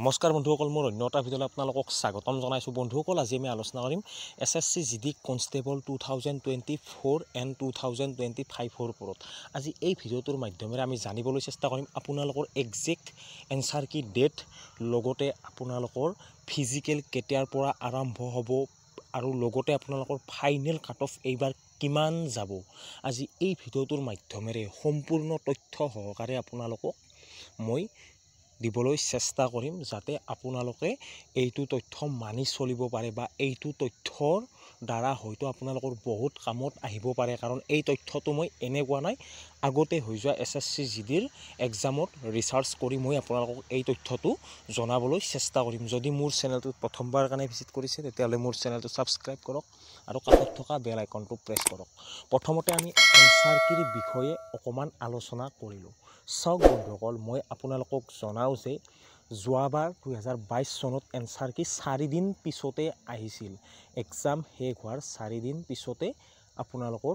নমস্কাৰ বন্ধুসকল, মোৰ অন্য এটা ভিডিঅ'লৈ আপোনালোকক স্বাগতম জনাইছোঁ। বন্ধুসকল, আজি আমি আলোচনা কৰিম SSC GD কনষ্টেবল 2024 এণ্ড 2025 ওপৰত। আজি এই ভিডিঅ'টোৰ মাধ্যমেৰে আমি জানিবলৈ চেষ্টা কৰিম আপোনালোকৰ একজেক্ট এনচাৰ কি ডেট, লগতে আপোনালোকৰ ফিজিকেল কেতিয়াৰ পৰা আৰম্ভ হ'ব আৰু লগতে আপোনালোকৰ ফাইনেল কাট অফ এইবাৰ কিমান যাব। আজি এই ভিডিঅ'টোৰ মাধ্যমেৰে সম্পূৰ্ণ তথ্য সহকাৰে আপোনালোকক মই দিবলৈ চেষ্টা কৰিম, যাতে আপোনালোকে এইটো তথ্য মানি চলিব পাৰে বা এইটো তথ্যৰ দ্বাৰা হয়তো আপোনালোকৰ বহুত কামত আহিব পাৰে। কাৰণ এই তথ্যটো মই এনে কোৱা নাই, আগতে হৈ যোৱা SSC GDৰ এক্সামত ৰিচাৰ্চ কৰি মই আপোনালোকক এই তথ্যটো জনাবলৈ চেষ্টা কৰিম। যদি মোৰ চেনেলটোত প্ৰথমবাৰ কাৰণে ভিজিট কৰিছে, তেতিয়াহ'লে মোৰ চেনেলটো ছাবস্ক্ৰাইব কৰক আৰু কাষত থকা বেল আইকনটো প্ৰেছ কৰক। প্ৰথমতে আমি এনচাৰ কিৰ বিষয়ে অকণমান আলোচনা কৰিলোঁ। চাওক বন্ধুসকল, মই আপোনালোকক জনাওঁ যে যোৱাবাৰ 2022 চনত এনচাৰ কি 4 দিন পিছতে আহিছিল। এক্সাম শেষ হোৱাৰ 4 দিন পিছতে আপোনালোকৰ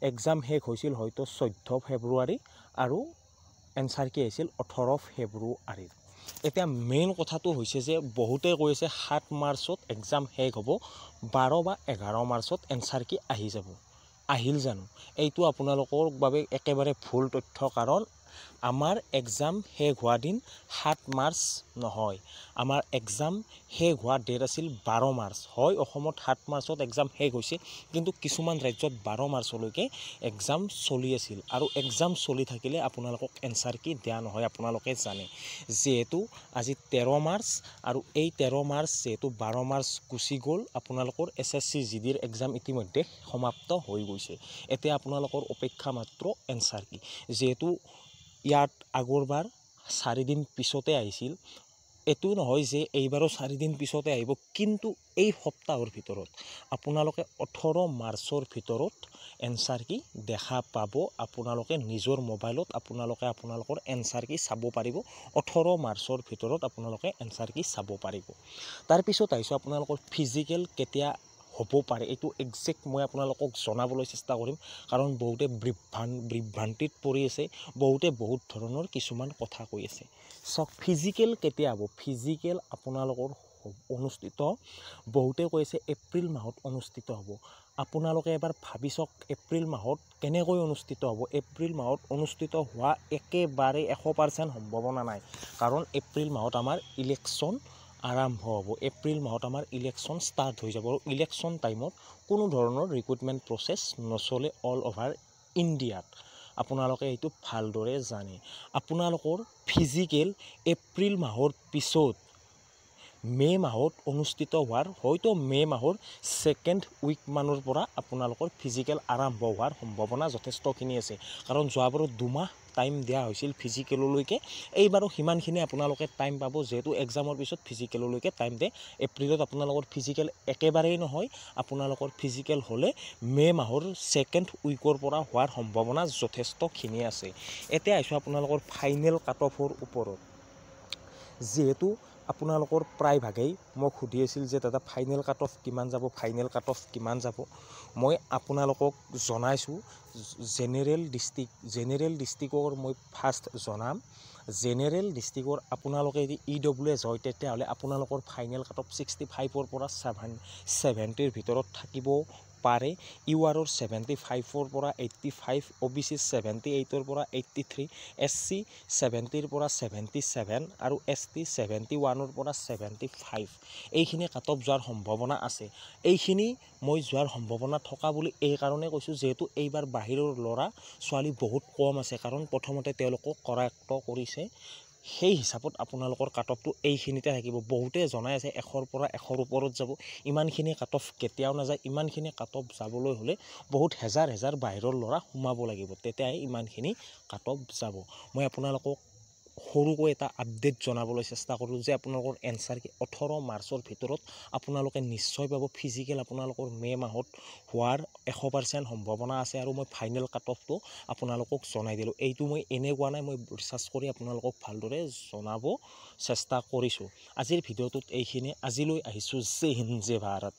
এক্সাম শেষ হৈছিল হয়তো 14 ফেব্ৰুৱাৰী আৰু এনচাৰ কি আহিছিল 18 ফেব্ৰুৱাৰীত। এতিয়া মেইন কথাটো হৈছে যে বহুতে কৈ আছে 7 মাৰ্চত এক্সাম শেষ হ'ব, 12 বা 11 মাৰ্চত এনচাৰ কি আহি যাব। আহিল জানো? এইটো আপোনালোকৰ বাবে একেবাৰে ভুল তথ্য। কাৰণ আমাৰ এক্সাম শেষ হোৱা দিন 7 মাৰ্চ নহয়, আমাৰ এক্সাম শেষ হোৱা ডেট আছিল 12 মাৰ্চ। হয়, অসমত 7 মাৰ্চত এক্সাম শেষ হৈছে, কিন্তু কিছুমান ৰাজ্যত 12 মাৰ্চলৈকে এক্সাম চলি আছিল। আৰু এক্সাম চলি থাকিলে আপোনালোকক এনচাৰ কি দিয়া নহয়, আপোনালোকে জানে। যিহেতু আজি 13 মাৰ্চ আৰু এই 13 মাৰ্চ যিহেতু 12 মাৰ্চ গুচি গ'ল, আপোনালোকৰ SSC GDৰ এক্সাম ইতিমধ্যে সমাপ্ত হৈ গৈছে। এতিয়া আপোনালোকৰ অপেক্ষা মাত্ৰ এনচাৰ কি। যিহেতু ইয়াত আগৰবাৰ 4 দিন পিছতে আহিছিল, এইটো নহয় যে এইবাৰো 4 দিন পিছতে আহিব, কিন্তু এই সপ্তাহৰ ভিতৰত আপোনালোকে 18 মাৰ্চৰ ভিতৰত এনচাৰ কি দেখা পাব। আপোনালোকে নিজৰ মোবাইলত আপোনালোকৰ এনচাৰ কি চাব পাৰিব। 18 মাৰ্চৰ ভিতৰত আপোনালোকে এনচাৰ কি চাব পাৰিব। তাৰপিছত আহিছোঁ আপোনালোকৰ ফিজিকেল কেতিয়া হ'ব পাৰে, এইটো একজেক্ট মই আপোনালোকক জনাবলৈ চেষ্টা কৰিম। কাৰণ বহুতে বিভ্ৰান্তিত পৰি আছে, বহুতে বহুত ধৰণৰ কিছুমান কথা কৈ আছে। চাওক, ফিজিকেল কেতিয়া হ'ব। ফিজিকেল আপোনালোকৰ অনুষ্ঠিত, বহুতে কৈ আছে এপ্ৰিল মাহত অনুষ্ঠিত হ'ব। আপোনালোকে এবাৰ ভাবি চাওক, এপ্ৰিল মাহত কেনেকৈ অনুষ্ঠিত হ'ব। এপ্ৰিল মাহত অনুষ্ঠিত হোৱা একেবাৰে 100% সম্ভাৱনা নাই। কাৰণ এপ্ৰিল মাহত আমাৰ ইলেকশ্যন আৰম্ভ হ'ব, এপ্ৰিল মাহত আমাৰ ইলেকশ্যন ষ্টাৰ্ট হৈ যাব। আৰু ইলেকশ্যন টাইমত কোনো ধৰণৰ ৰিক্ৰুটমেণ্ট প্ৰচেছ নচলে অল অভাৰ ইণ্ডিয়াত। আপোনালোকে এইটো ভালদৰে জানে। আপোনালোকৰ ফিজিকেল এপ্ৰিল মাহৰ পিছত মে' মাহত অনুষ্ঠিত হোৱাৰ, হয়তো মে' মাহৰ 2nd উইক মানৰ পৰা আপোনালোকৰ ফিজিকেল আৰম্ভ হোৱাৰ সম্ভাৱনা যথেষ্টখিনি আছে। কাৰণ যোৱাবাৰো 2 মাহ টাইম দিয়া হৈছিল ফিজিকেললৈকে, এইবাৰো সিমানখিনি আপোনালোকে টাইম পাব। যিহেতু এক্সামৰ পিছত ফিজিকেললৈকে টাইম দিয়ে। এপ্ৰিলত আপোনালোকৰ ফিজিকেল একেবাৰেই নহয়, আপোনালোকৰ ফিজিকেল হ'লে মে' মাহৰ 2nd উইকৰ পৰা হোৱাৰ সম্ভাৱনা যথেষ্টখিনি আছে। এতিয়া আহিছোঁ আপোনালোকৰ ফাইনেল কাট অফৰ ওপৰত। যিহেতু আপোনালোকৰ প্ৰায়ভাগেই মোক সুধি আছিল যে দাদা ফাইনেল কাট অফ কিমান যাব, ফাইনেল কাট অফ কিমান যাব। মই আপোনালোকক জনাইছোঁ, জেনেৰেল ডিষ্ট্ৰিক্টৰ মই ফাৰ্ষ্ট জনাম। জেনেৰেল ডিষ্ট্ৰিক্টৰ আপোনালোকে যদি EWS হয়, তেতিয়াহ'লে আপোনালোকৰ ফাইনেল কাট অফ 65ৰ পৰা 70ৰ ভিতৰত থাকিব পাৰে। URৰ 75ৰ পৰা 85, OBC 78ৰ পৰা 83, SC 70ৰ পৰা 77 আৰু ST 71ৰ পৰা 75। এইখিনি কাট অফ যোৱাৰ সম্ভাৱনা আছে। এইখিনি মই যোৱাৰ সম্ভাৱনা থকা বুলি এই কাৰণে কৈছোঁ, যিহেতু এইবাৰ বাহিৰৰ ল'ৰা ছোৱালী বহুত কম আছে। কাৰণ প্ৰথমতে তেওঁলোকক কৰায়ত্ব কৰিছে, সেই হিচাপত আপোনালোকৰ কাট অফটো এইখিনিতে থাকিব। বহুতে জনাই আছে 100ৰ পৰা 100ৰ ওপৰত যাব। ইমানখিনি কাট অফ কেতিয়াও নাযায়। ইমানখিনি কাট অফ যাবলৈ হ'লে বহুত হেজাৰ বাহিৰৰ ল'ৰা সোমাব লাগিব, তেতিয়াহে ইমানখিনি কাট অফ যাব। মই আপোনালোকক সৰুকৈ এটা আপডেট জনাবলৈ চেষ্টা কৰোঁ যে আপোনালোকৰ এনচাৰ কি 18 মাৰ্চৰ ভিতৰত আপোনালোকে নিশ্চয় পাব। ফিজিকেল আপোনালোকৰ মে' মাহত হোৱাৰ 100% সম্ভাৱনা আছে। আৰু মই ফাইনেল কাট অফটো আপোনালোকক জনাই দিলোঁ। এইটো মই এনে কোৱা নাই, মই ৰিচাৰ্চ কৰি আপোনালোকক ভালদৰে জনাব চেষ্টা কৰিছোঁ। আজিৰ ভিডিঅ'টোত এইখিনি। আজিলৈ আহিছোঁ। জয় হিন্দ, জয় ভাৰত।